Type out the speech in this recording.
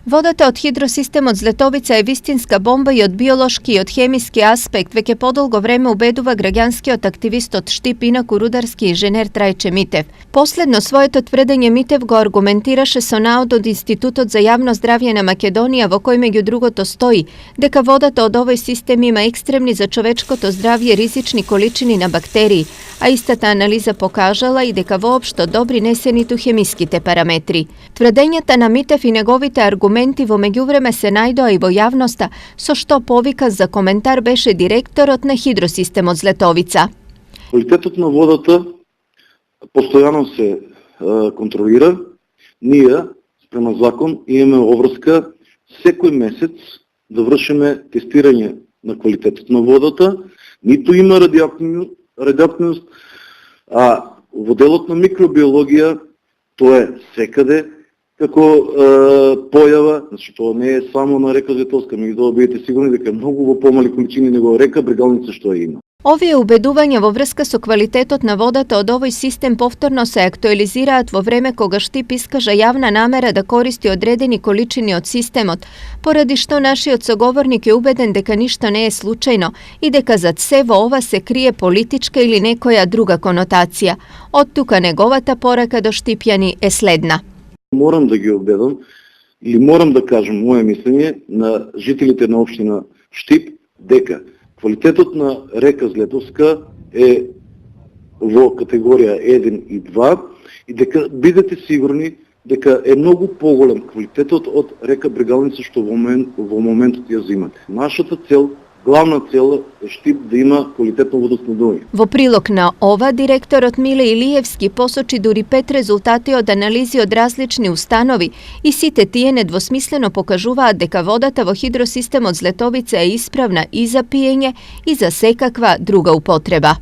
Водата од хидросистем од Злетовица е вистинска бомба и од биолошки и од хемиски аспект, веќе подолго време убедува граѓанскиот активист од Штип, инаку рударски инженер Трајче Митев. Последно своето тврдење Митев го аргументираше со наод од Институтот за јавно здравје на Македонија, во кој меѓу другото стои дека водата од овој систем има екстремни за човечкото здравје ризични количини на бактерии, а истата анализа покажала и дека воопшто добри не се ниту хемиските параметри. Тврдењата на Митев и неговите аргументи во меѓувреме се најдоа и во јавноста, со што повика за коментар беше директорот на хидросистемот Злетовица. Квалитетот на водата постојано се контролира. Ние, спрема закон, имаме обврска секој месец да вршиме тестирање на квалитетот на водата. Ниту има радиоактивност, а во делот на микробиологија тоа е секаде како појава, значи тоа не е само на река Злетовска, меѓутоа да бидете сигурни дека многу во помали количини него река Брегалница што има. Овие убедувања во врска со квалитетот на водата од овој систем повторно се актуализираат во време кога Штип искажа јавна намера да користи одредени количини од системот, поради што нашиот соговорник е убеден дека ништо не е случајно и дека зад се во ова се крие политичка или некоја друга конотација. Од тука неговата порака до штипјани е следна. Морам да ги обедам или морам да кажам моје мислење на жителите на општина Штип дека квалитетот на река Злетовска е во категорија 1 и 2 и дека бидете сигурни дека е многу поголем квалитетот од река Брегалница што во моментот ја земате. Нашата цел, главна цел е Штип да има квалитетно водоснабдување. Во прилог на ова, директорот Миле Илиевски посочи дури 5 резултати од анализи од различни установи и сите тие недвосмислено покажуваат дека водата во хидросистемот Злетовица е исправна и за пиење и за секаква друга употреба.